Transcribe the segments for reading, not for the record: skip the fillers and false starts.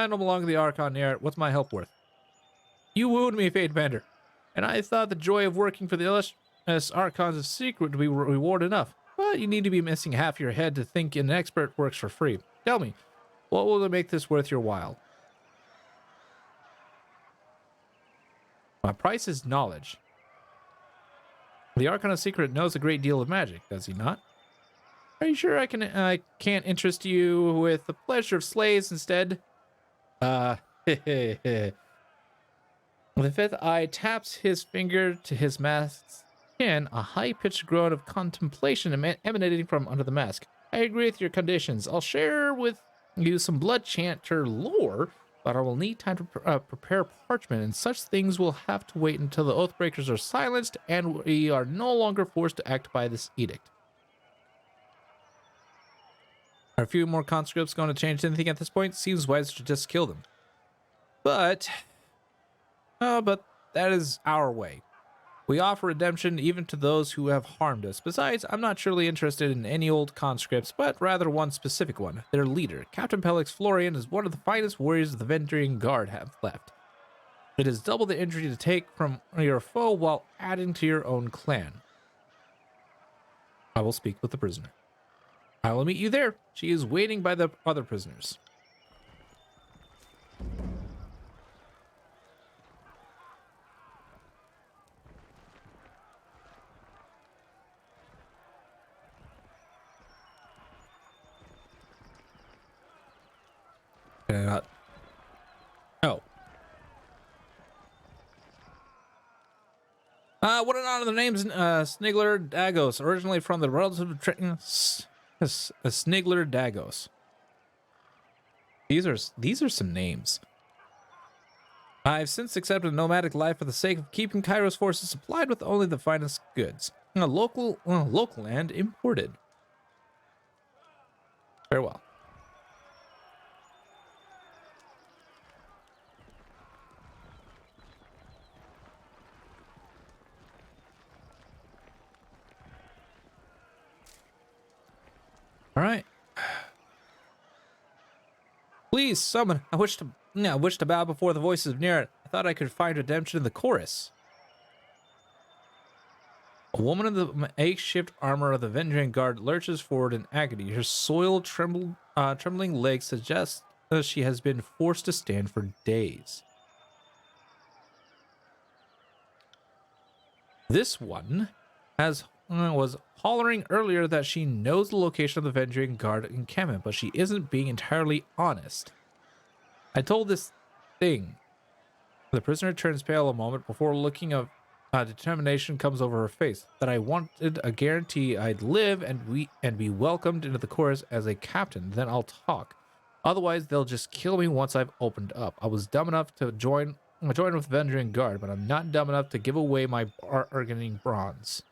I don't belong to the Archon yet. What's my help worth? You wooed me, Fate Bender, and I thought the joy of working for the illustrious Archon's secret would be reward enough. But you need to be missing half your head to think an expert works for free. Tell me, what will make this worth your while? My price is knowledge. The Archon secret knows a great deal of magic, does he not? Are you sure I can't interest you with the pleasure of slaves instead? The fifth eye taps his finger to his mask's chin, a high-pitched groan of contemplation emanating from under the mask. I agree with your conditions. I'll share with you some blood chanter lore, but I will need time to prepare parchment, and such things will have to wait until the Oathbreakers are silenced and we are no longer forced to act by this edict. Are a few more conscripts going to change anything at this point? Seems wiser to just kill them. But that is our way. We offer redemption even to those who have harmed us. Besides, I'm not surely interested in any old conscripts, but rather one specific one, their leader. Captain Pellix Florian is one of the finest warriors the Vendrian Guard have left. It is double the injury to take from your foe while adding to your own clan. I will speak with the prisoner. I will meet you there. She is waiting by the other prisoners. Oh. What an honor. The name's Snigler Dagos, originally from the relative of Snigler Dagos. These are some names. I've since accepted a nomadic life for the sake of keeping Kairos forces supplied with only the finest goods, local and imported. Farewell. All right. Please, someone. I wish to bow before the voices of Near. I thought I could find redemption in the chorus. A woman in the makeshift armor of the Vendrian Guard lurches forward in agony. Her soiled, trembling legs suggest that she has been forced to stand for days. This one was hollering earlier that she knows the location of the Vendrian Guard encampment, but she isn't being entirely honest. I told this thing. The prisoner turns pale a moment before looking of determination comes over her face. That I wanted a guarantee I'd live and be welcomed into the chorus as a captain. Then I'll talk. Otherwise, they'll just kill me once I've opened up. I was dumb enough to join with Vendrian Guard, but I'm not dumb enough to give away my bargaining bronze.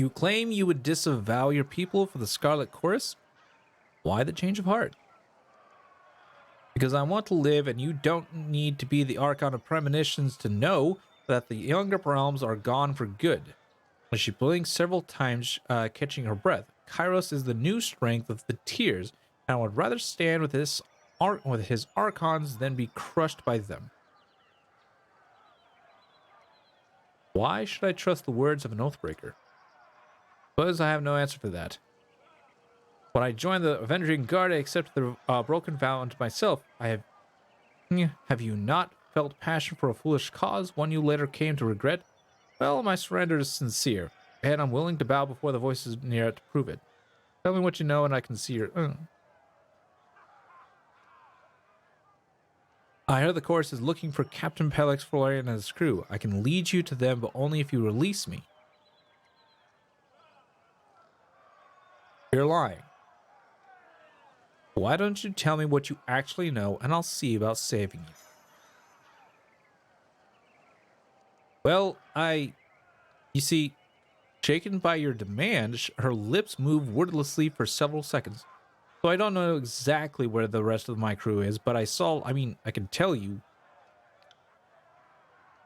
You claim you would disavow your people for the Scarlet Chorus? Why the change of heart? Because I want to live, and you don't need to be the Archon of Premonitions to know that the younger realms are gone for good. She blinked several times, catching her breath. Kairos is the new strength of the Tears, and I would rather stand with his Archons than be crushed by them. Why should I trust the words of an Oathbreaker? Suppose I have no answer for that. When I joined the Vendrian Guard, I accepted the broken vow unto myself. Have you not felt passion for a foolish cause, one you later came to regret? Well, my surrender is sincere, and I'm willing to bow before the voices near it to prove it. Tell me what you know, and I can see your... I heard the chorus is looking for Captain Pellix Florian and his crew. I can lead you to them, but only if you release me. You're lying. Why don't you tell me what you actually know, and I'll see about saving you. Well, you see, shaken by your demand, her lips move wordlessly for several seconds. So I don't know exactly where the rest of my crew is, but I can tell you.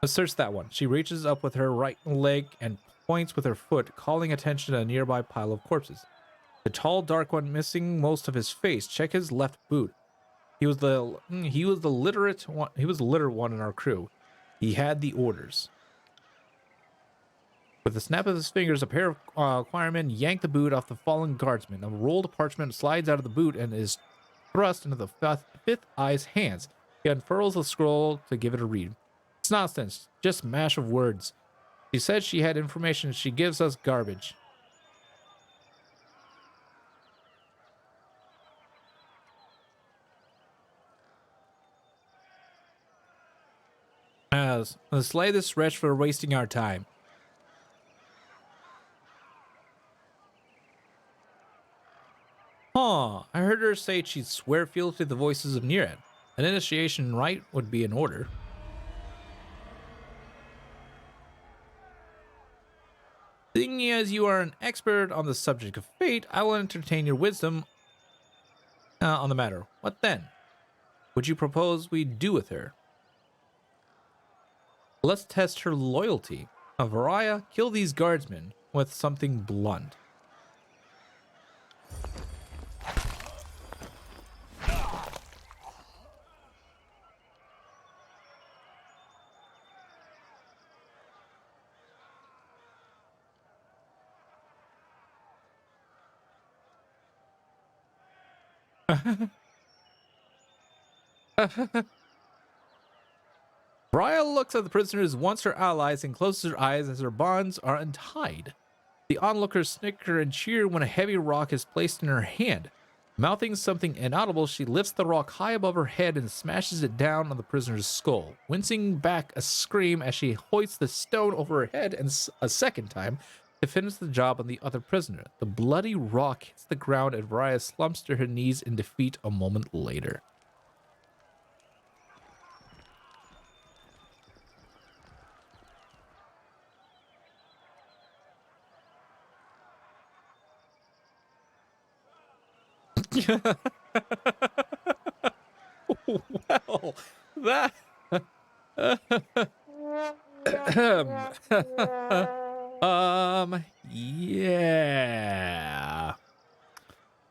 Search that one. She reaches up with her right leg and points with her foot, calling attention to a nearby pile of corpses. The tall, dark one missing most of his face. Check his left boot. He was the literate one. He was the literate one in our crew. He had the orders. With a snap of his fingers, a pair of choirmen yank the boot off the fallen guardsman. A rolled parchment slides out of the boot and is thrust into the fifth eye's hands. He unfurls the scroll to give it a read. It's nonsense, just mash of words. She said she had information. She gives us garbage. Let's slay this wretch for wasting our time. Huh, I heard her say she'd swear fealty to the voices of Nearad. An initiation rite would be in order. Seeing as you are an expert on the subject of fate, I will entertain your wisdom on the matter. What then? Would you propose we do with her? Let's test her loyalty. Varaya, kill these guardsmen with something blunt. Briar looks at the prisoners once her allies and closes her eyes as her bonds are untied. The onlookers snicker and cheer when a heavy rock is placed in her hand. Mouthing something inaudible, she lifts the rock high above her head and smashes it down on the prisoner's skull, wincing back a scream as she hoists the stone over her head and a second time to finish the job on the other prisoner. The bloody rock hits the ground and Varaya slumps to her knees in defeat a moment later. Well, that. Yeah.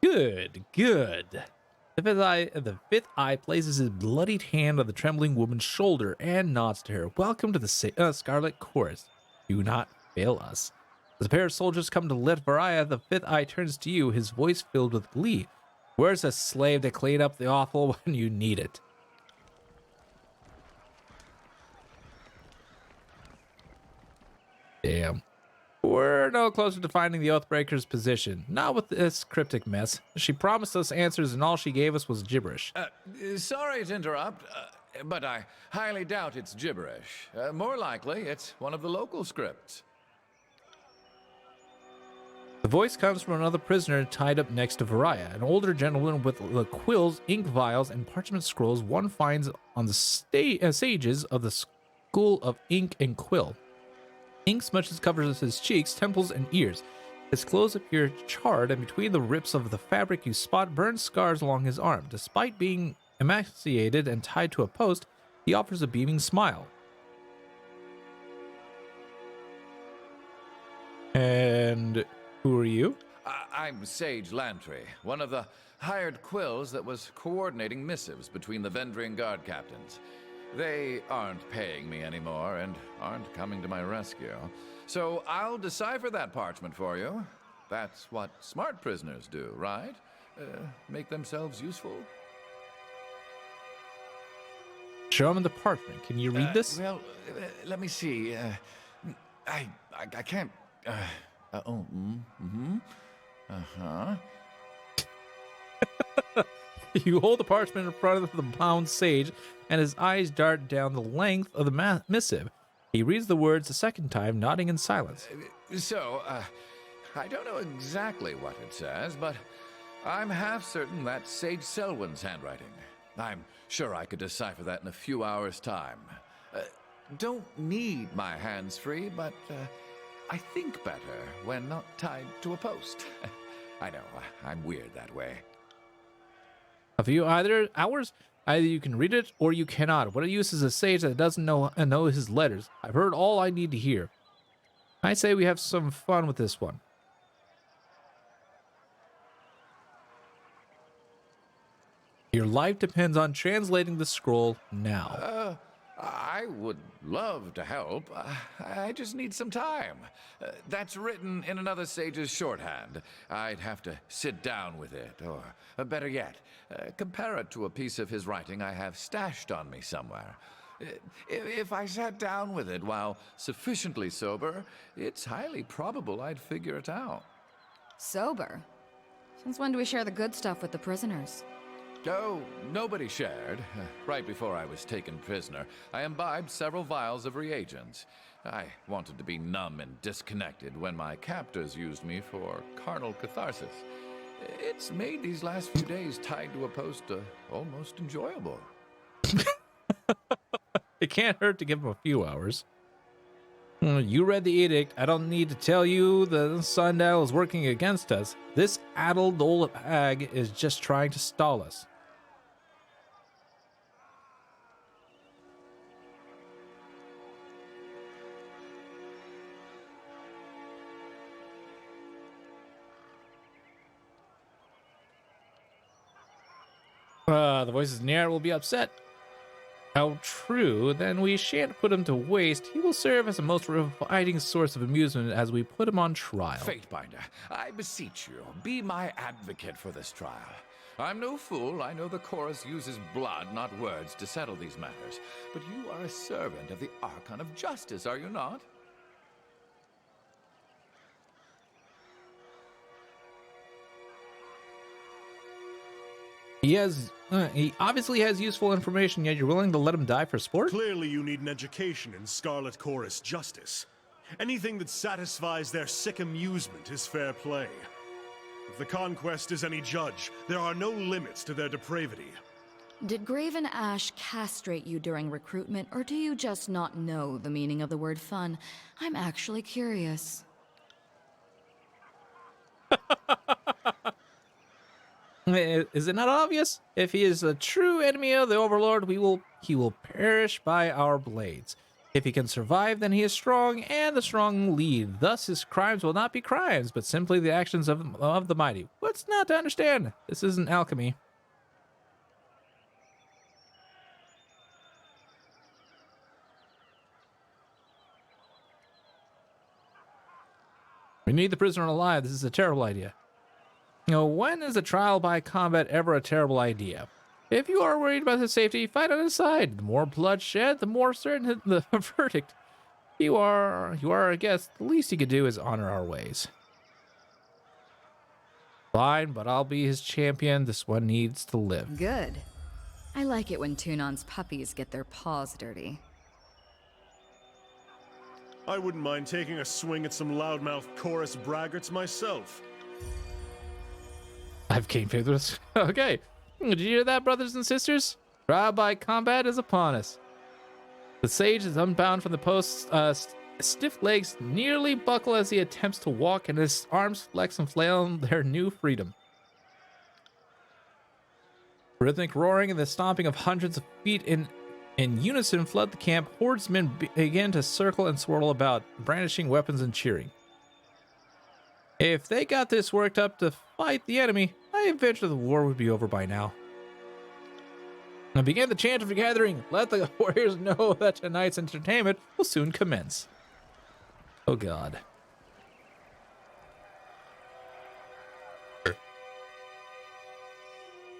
Good. The fifth eye places his bloodied hand on the trembling woman's shoulder and nods to her. Welcome to the Scarlet Chorus. Do not fail us. As a pair of soldiers come to lift Varaya, the fifth eye turns to you, his voice filled with glee. Where's a slave to clean up the offal when you need it? Damn. We're no closer to finding the Oathbreaker's position. Not with this cryptic mess. She promised us answers and all she gave us was gibberish. Sorry to interrupt, but I highly doubt it's gibberish. More likely, it's one of the local scripts. The voice comes from another prisoner tied up next to Varaya, an older gentleman with the quills, ink vials, and parchment scrolls one finds on the sages of the School of Ink and Quill. Ink smudges covers his cheeks, temples, and ears. His clothes appear charred, and between the rips of the fabric you spot burned scars along his arm. Despite being emaciated and tied to a post, he offers a beaming smile. And who are you? I'm Sage Lantry, one of the hired quills that was coordinating missives between the Vendrian Guard captains. They aren't paying me anymore and aren't coming to my rescue. So I'll decipher that parchment for you. That's what smart prisoners do, right? Make themselves useful. Show him the parchment. Can you read this? Well, let me see. I can't. Uh-huh. You hold the parchment in front of the bound sage, and his eyes dart down the length of the missive. He reads the words a second time, nodding in silence. I don't know exactly what it says, but I'm half certain that's Sage Selwyn's handwriting. I'm sure I could decipher that in a few hours' time. Don't need my hands free, but I think better when not tied to a post. I know, I'm weird that way. A few hours, Either you can read it or you cannot. What use is a sage that doesn't know his letters? I've heard all I need to hear. I say we have some fun with this one. Your life depends on translating the scroll now. I would love to help. I just need some time. That's written in another sage's shorthand. I'd have to sit down with it, or better yet, compare it to a piece of his writing I have stashed on me somewhere. If I sat down with it while sufficiently sober, it's highly probable I'd figure it out. Sober? Since when do we share the good stuff with the prisoners? Oh, nobody shared. Right before I was taken prisoner, I imbibed several vials of reagents. I wanted to be numb and disconnected when my captors used me for carnal catharsis. It's made these last few days tied to a post almost enjoyable. It can't hurt to give him a few hours. You read the edict. I don't need to tell you the sundial is working against us. This addled old hag is just trying to stall us. The voices in the air will be upset. How true, then we shan't put him to waste. He will serve as a most reviving source of amusement as we put him on trial. Fatebinder, I beseech you, be my advocate for this trial. I'm no fool. I know the chorus uses blood, not words, to settle these matters. But you are a servant of the Archon of Justice, are you not? He obviously has useful information, yet you're willing to let him die for sport? Clearly you need an education in Scarlet Chorus justice. Anything that satisfies their sick amusement is fair play. If the Conquest is any judge, there are no limits to their depravity. Did Graven Ash castrate you during recruitment, or do you just not know the meaning of the word fun? I'm actually curious. Is it not obvious? If he is a true enemy of the Overlord, he will perish by our blades. If he can survive, then he is strong, and the strong lead. Thus, his crimes will not be crimes, but simply the actions of the mighty. What's not to understand? This isn't alchemy. We need the prisoner alive. This is a terrible idea. When is a trial by combat ever a terrible idea? If you are worried about his safety, fight on his side. The more bloodshed, the more certain the verdict. You are a guest. The least he could do is honor our ways. Fine, but I'll be his champion. This one needs to live. Good. I like it when Tunon's puppies get their paws dirty. I wouldn't mind taking a swing at some loudmouth chorus braggarts myself. I've came through this. Okay. Did you hear that, brothers and sisters? Trial by combat is upon us. The sage is unbound from the post. Stiff legs nearly buckle as he attempts to walk, and his arms flex and flail in their new freedom. Rhythmic roaring and the stomping of hundreds of feet in unison flood the camp. Hordemen begin to circle and swirl about, brandishing weapons and cheering. If they got this worked up to fight the enemy, I venture the war would be over by now. Now begin the chant of the gathering. Let the warriors know that tonight's entertainment will soon commence. Oh God.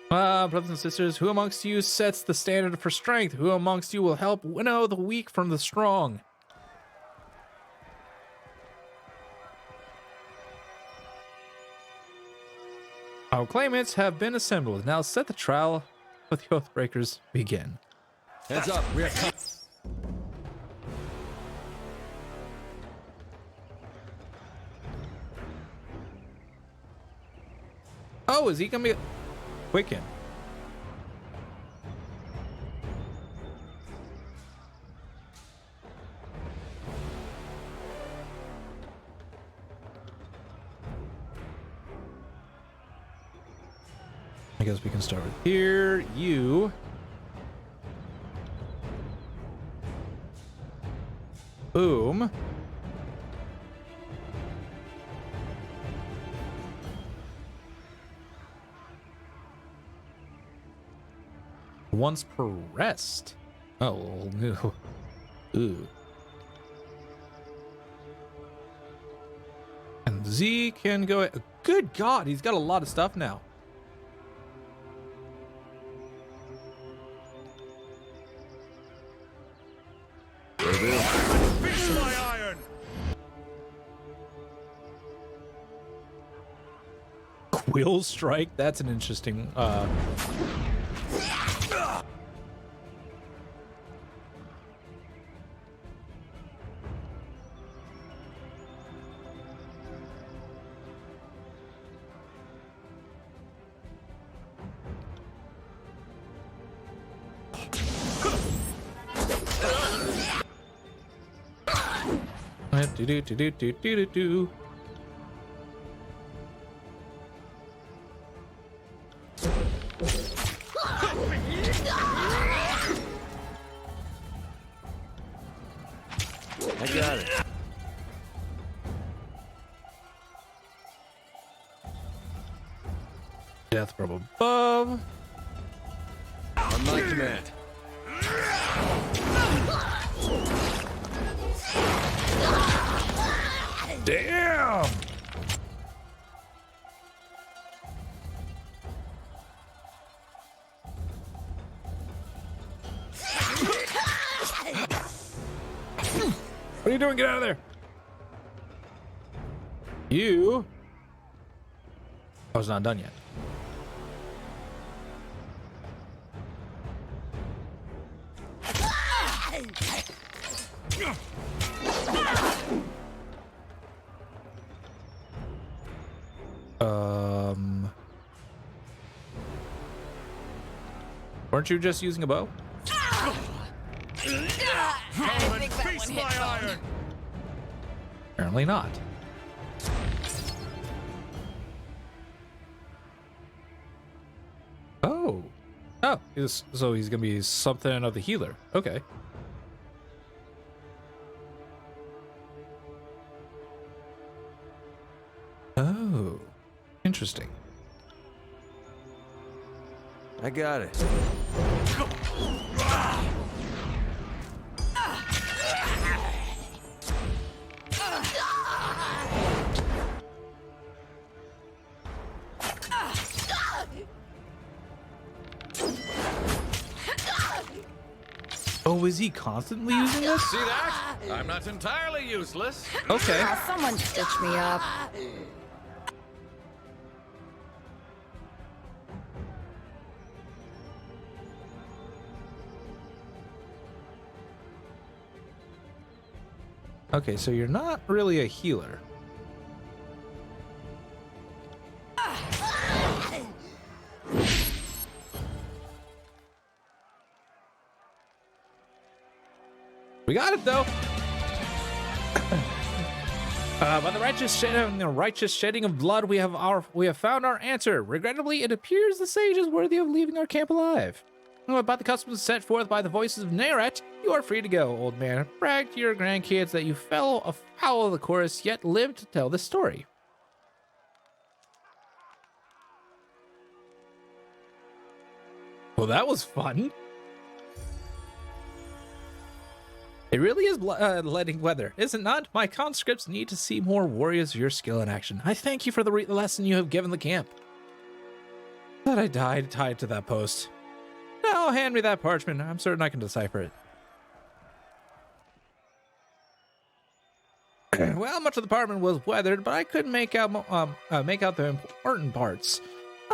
Brothers and sisters, who amongst you sets the standard for strength? Who amongst you will help winnow the weak from the strong? Our claimants have been assembled. Now set the trial with the Oathbreakers begin. Heads up, we are Oh, is he gonna be quicken? I guess we can start with here. You Boom. Once pressed. Oh, no. Ooh. And Z can go. Good God, he's got a lot of stuff now. Feast my iron! Quill strike. That's an interesting. Do. I got it. Death from above. On my command. Damn. What are you doing? Get out of there. You. I was not done yet. Weren't you just using a bow? Come and feast my iron! Apparently not. Oh. Oh, so he's gonna be something of the healer. Okay. Oh. Interesting. I got it. Oh, is he constantly using this? See that? I'm not entirely useless. Okay. Oh, someone stitch me up. Okay, so you're not really a healer. We got it though. By the righteous shedding of blood, we have found our answer. Regrettably, it appears the sage is worthy of leaving our camp alive. About the customs set forth by the voices of Neret, you are free to go, old man. Brag to your grandkids that you fell afoul of the chorus, yet lived to tell this story. Well, that was fun. It really is letting weather, is it not? My conscripts need to see more warriors of your skill in action. I thank you for the lesson you have given the camp. Thought I died tied to that post. Now hand me that parchment. I'm certain I can decipher it. Well, much of the parchment was weathered, but I couldn't make out the important parts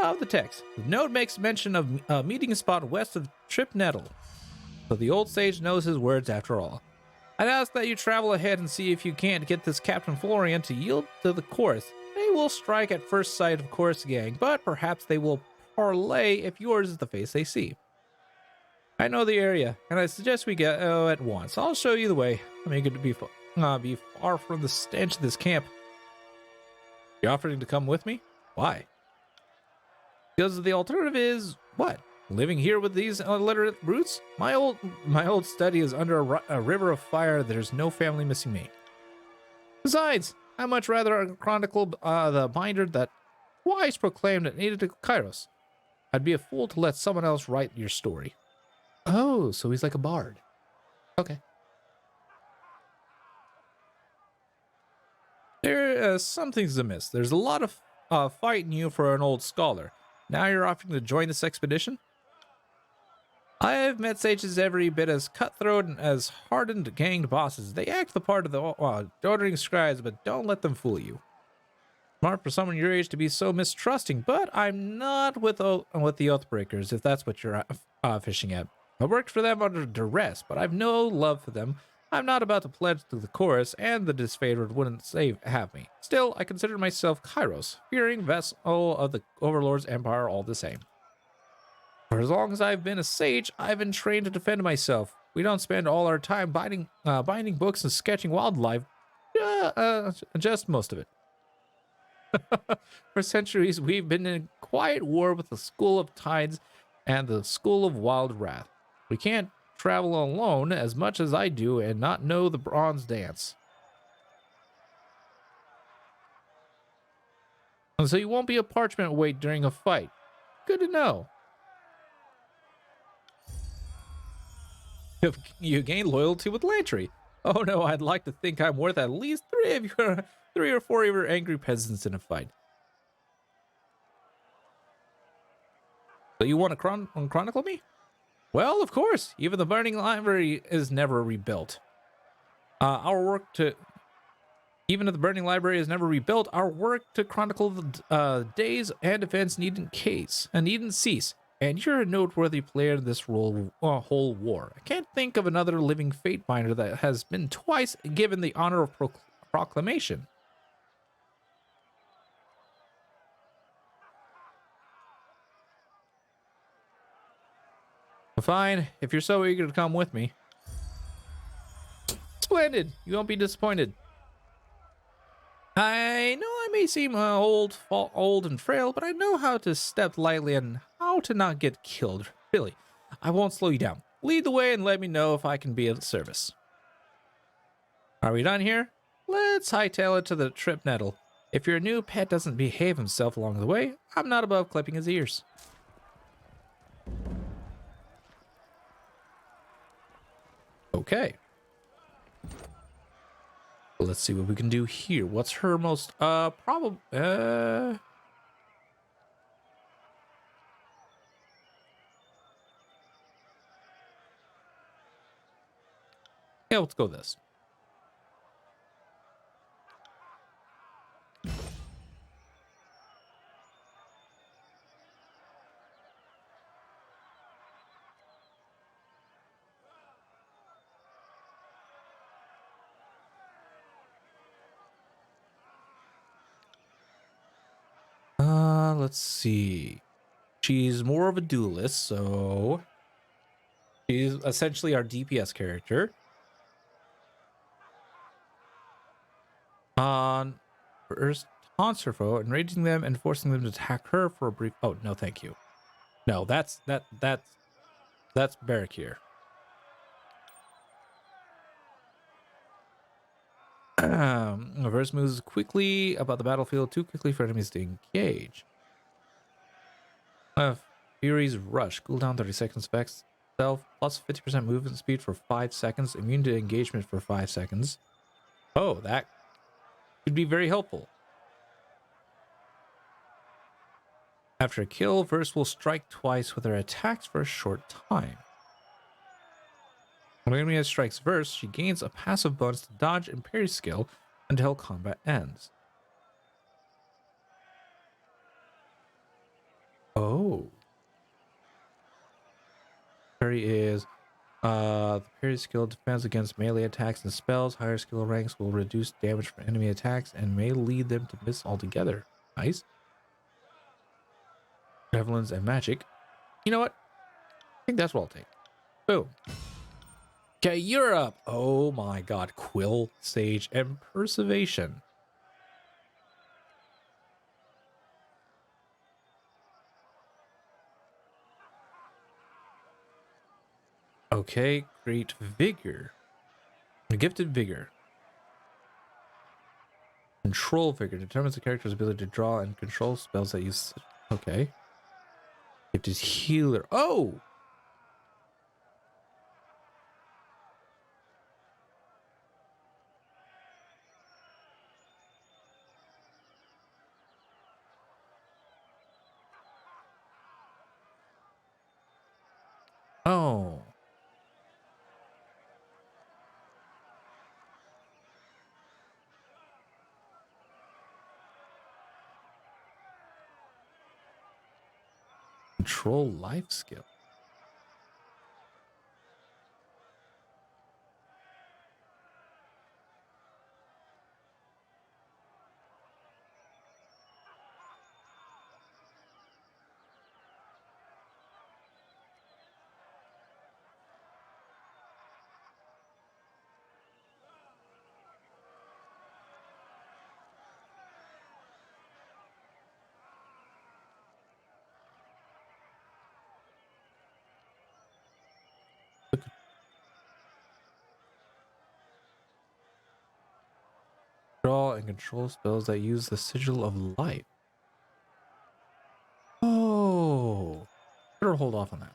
of the text. The note makes mention of a meeting spot west of Trip Nettle, so the old sage knows his words after all. I'd ask that you travel ahead and see if you can't get this Captain Florian to yield to the chorus. They will strike at first sight of chorus gang, but perhaps they will parlay if yours is the face they see. I know the area, and I suggest we go at once. I'll show you the way. I mean, it could be far from the stench of this camp. You offering to come with me? Why? Because the alternative is what? living here with these illiterate brutes? My old study is under a river of fire. There's no family missing me. Besides, I'd much rather chronicle the binder that twice proclaimed it needed to Kairos. I'd be a fool to let someone else write your story. Oh, so he's like a bard. Okay. Something's amiss. There's a lot of fighting you for an old scholar. Now you're offering to join this expedition? I've met sages every bit as cutthroat and as hardened ganged bosses. They act the part of the doddering scribes, but don't let them fool you. Smart for someone your age to be so mistrusting, but I'm not with the Oathbreakers, if that's what you're fishing at. I worked for them under duress, but I've no love for them. I'm not about to pledge to the chorus, and the disfavored wouldn't have me. Still, I consider myself Kairos, fearing vessel of the Overlord's empire all the same. For as long as I've been a sage, I've been trained to defend myself. We don't spend all our time binding books and sketching wildlife, just most of it. For centuries, we've been in quiet war with the School of Tides and the School of Wild Wrath. We can't travel alone as much as I do and not know the bronze dance. And so you won't be a parchment weight during a fight. Good to know. You gain loyalty with Lantry. Oh no, I'd like to think I'm worth at least three or four of your angry peasants in a fight. So you want to chronicle me? Well, of course. Even the Burning Library is never rebuilt. Even if the Burning Library is never rebuilt, our work to chronicle the days and events needn't cease. And you're a noteworthy player in this whole war. I can't think of another living fate binder that has been twice given the honor of proclamation. Fine, if you're so eager to come with me. Splendid, you won't be disappointed. I know I may seem old and frail, but I know how to step lightly and how to not get killed. Really, I won't slow you down. Lead the way and let me know if I can be of service. Are we done here? Let's hightail it to the Trip Nettle. If your new pet doesn't behave himself along the way, I'm not above clipping his ears. Okay. Let's see what we can do here. What's her most probable yeah, let's go this. Let's see. She's more of a duelist, so she's essentially our DPS character. First, taunts her foe, enraging them and forcing them to attack her for a brief. Oh no, thank you. No, that's Barrack here. Reverse moves quickly about the battlefield, too quickly for enemies to engage. Fury's Rush, cooldown 30 seconds, effects self, plus 50% movement speed for 5 seconds, immune to engagement for 5 seconds. Oh, that could be very helpful. After a kill, Verse will strike twice with her attacks for a short time. When an enemy strikes Verse, she gains a passive bonus to dodge and parry skill until combat ends. Oh. Parry is the parry skill defends against melee attacks and spells. Higher skill ranks will reduce damage from enemy attacks and may lead them to miss altogether. Nice. Prevalence and magic. You know what? I think that's what I'll take. Boom. Okay, you're up. Oh my god. Quill, Sage, and Preservation. Okay, great vigor. Gifted vigor. Control vigor determines the character's ability to draw and control spells that use. Okay. Gifted healer. Oh! Oh. Control life skill. Draw and control spells that use the sigil of life. Oh. Better hold off on that.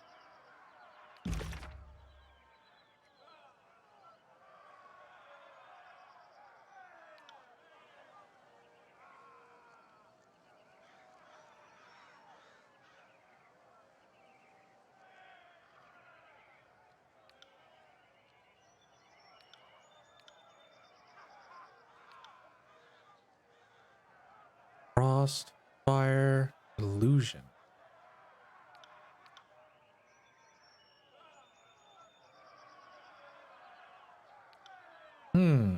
Frost, fire, illusion. Hmm.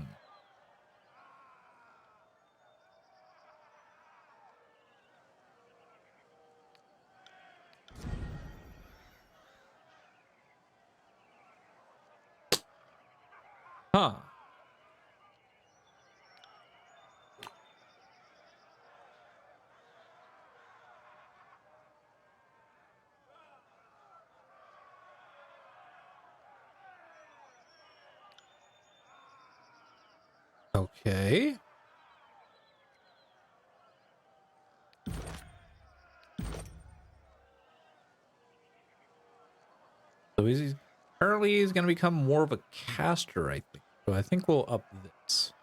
Huh. Okay. So he's apparently he's gonna become more of a caster, I think. So I think we'll up this.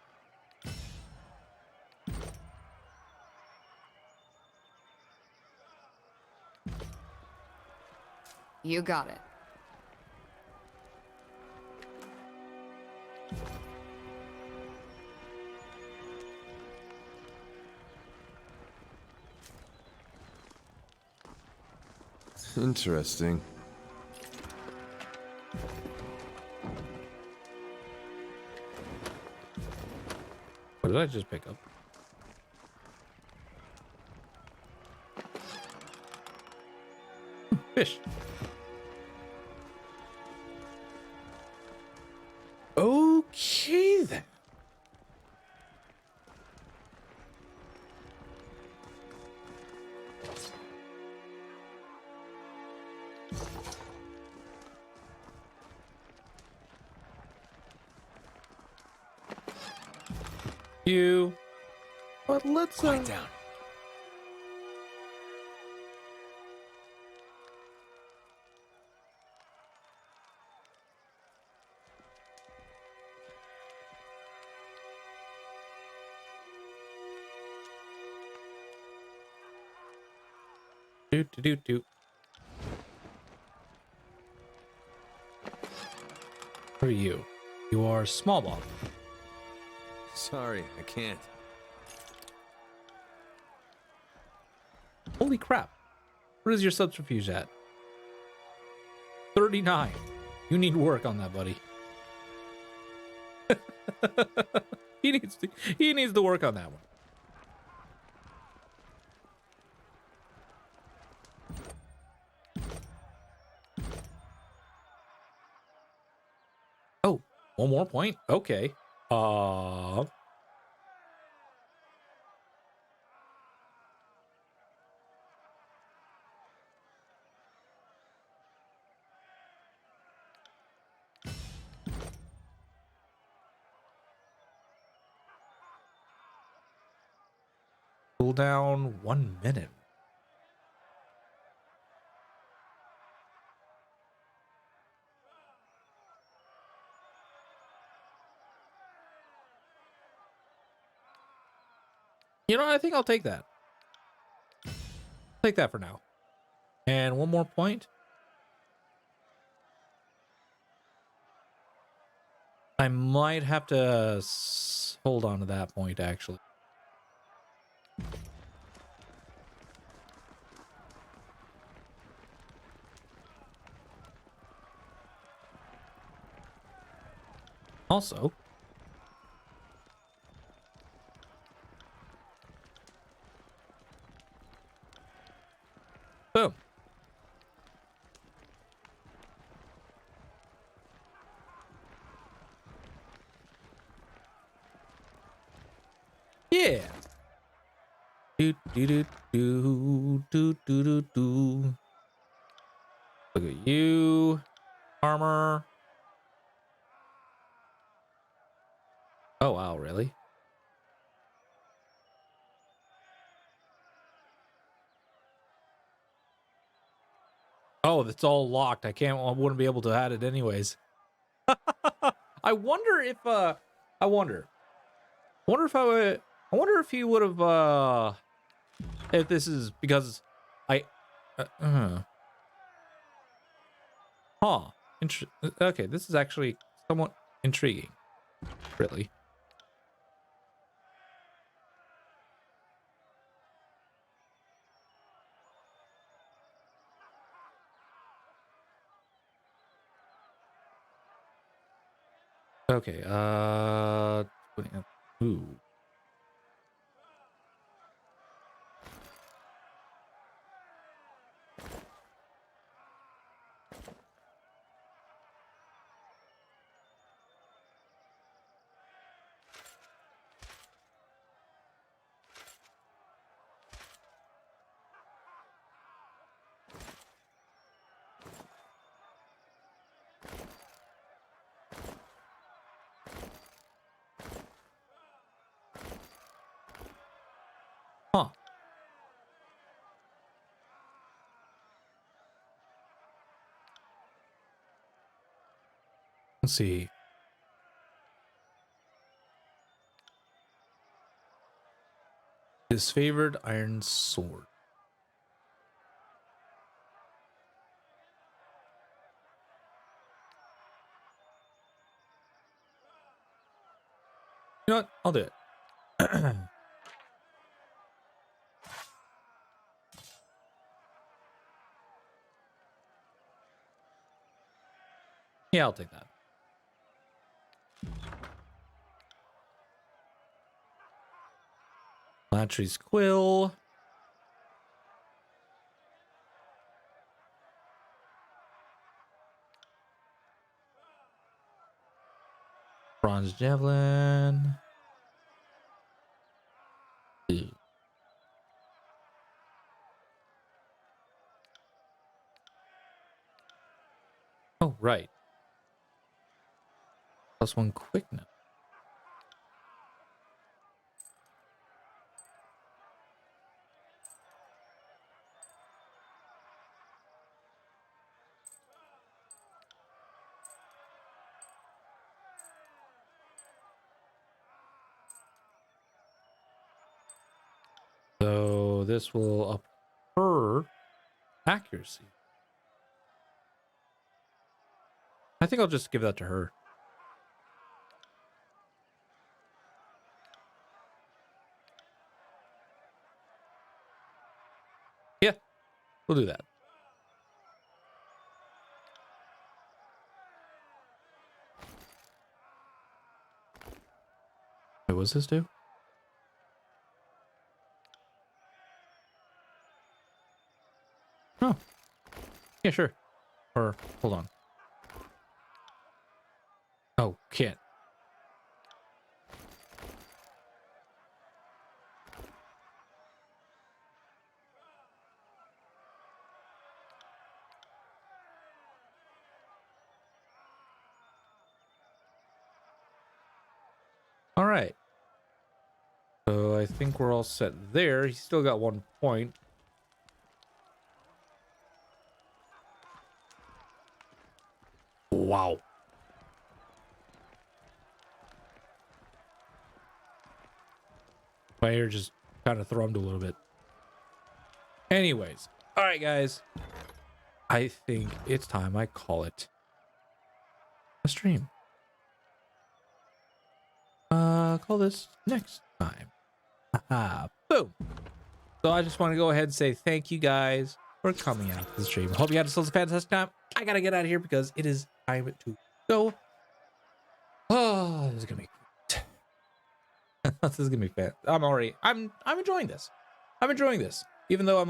You got it. Interesting. What did I just pick up? Fish. Okay then. You. But let's Quiet down. do. Who are you? You are small ball. Sorry, I can't. Holy crap. What is your subterfuge at? 39. You need work on that, buddy. he needs to work on that one. Oh, one more point? Okay. Cooldown 1 minute. You know, I think I'll take that. Take that for now. And one more point. I might have to hold on to that point, actually. Also, boom. Yeah. Do do do do do do do do. Look at you, armor. Oh wow, really? Oh, that's all locked. I wouldn't be able to add it anyways. I wonder if I wonder. If I wonder if he would have if this is because I huh. Okay, this is actually somewhat intriguing. Really. Okay, ooh. Huh. Let's see. His favored iron sword. You know what? I'll do it. Yeah, I'll take that. Latry's quill. Bronze javelin. Ew. Oh, right. +1 quickness. So this will up her accuracy. I think I'll just give that to her. Yeah, we'll do that. Wait, what's this do? Oh, yeah, sure. Or hold on. Oh, can't. All right. So I think we're all set there. He's still got 1 point. Wow. My hair just kind of thrummed a little bit. Anyways. All right, guys. I think it's time I call it a stream. Call this next time. Haha. Boom. So I just want to go ahead and say thank you guys for coming out to the stream. Hope you had yourselves a fantastic time. I gotta get out of here because it is time to go. Oh, this is gonna be great. This is gonna be fun. I'm enjoying this. I'm enjoying this. Even though I'm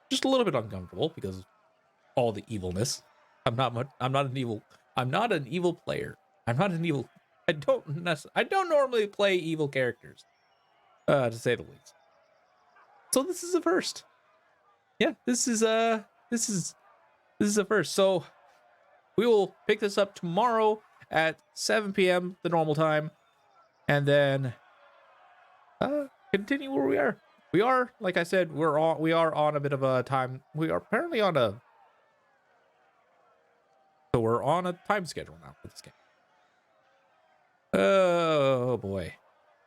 just a little bit uncomfortable because of all the evilness. I'm not an evil player. I don't normally play evil characters. To say the least. So this is a first. Yeah, this is a first. So we will pick this up tomorrow at 7 p.m. the normal time, and then continue where we are. We are, like I said, we are on a bit of a time. We are apparently on a time schedule now for this game. Oh boy.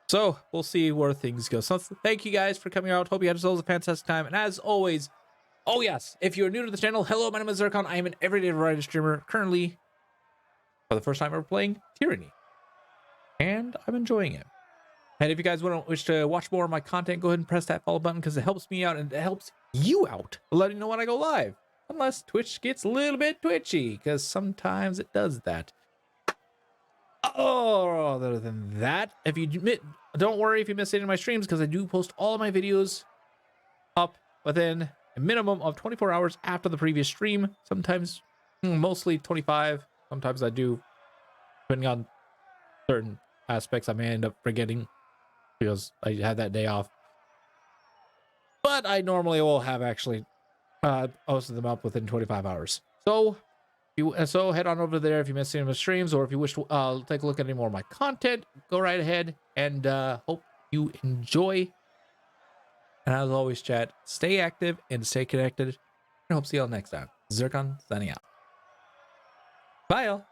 So we'll see where things go. So thank you guys for coming out. Hope you had yourselves a fantastic time. And as always, oh yes, if you're new to the channel, hello, my name is Zercon. I am an everyday variety streamer, currently for the first time ever playing Tyranny, and I'm enjoying it. And if you guys wish to watch more of my content, go ahead and press that follow button because it helps me out and it helps you out, letting you know when I go live. Unless Twitch gets a little bit twitchy, because sometimes it does that. Oh, other than that, don't worry if you miss any of my streams, because I do post all of my videos up within a minimum of 24 hours after the previous stream. Sometimes, mostly 25. Sometimes I do, depending on certain aspects, I may end up forgetting because I had that day off. But I normally will have actually posted them up within 25 hours. So head on over there if you missed any of my streams, or if you wish to take a look at any more of my content, go right ahead, and hope you enjoy. And as always, chat, stay active and stay connected. I hope to see y'all next time. Zercon signing out. Bye, y'all.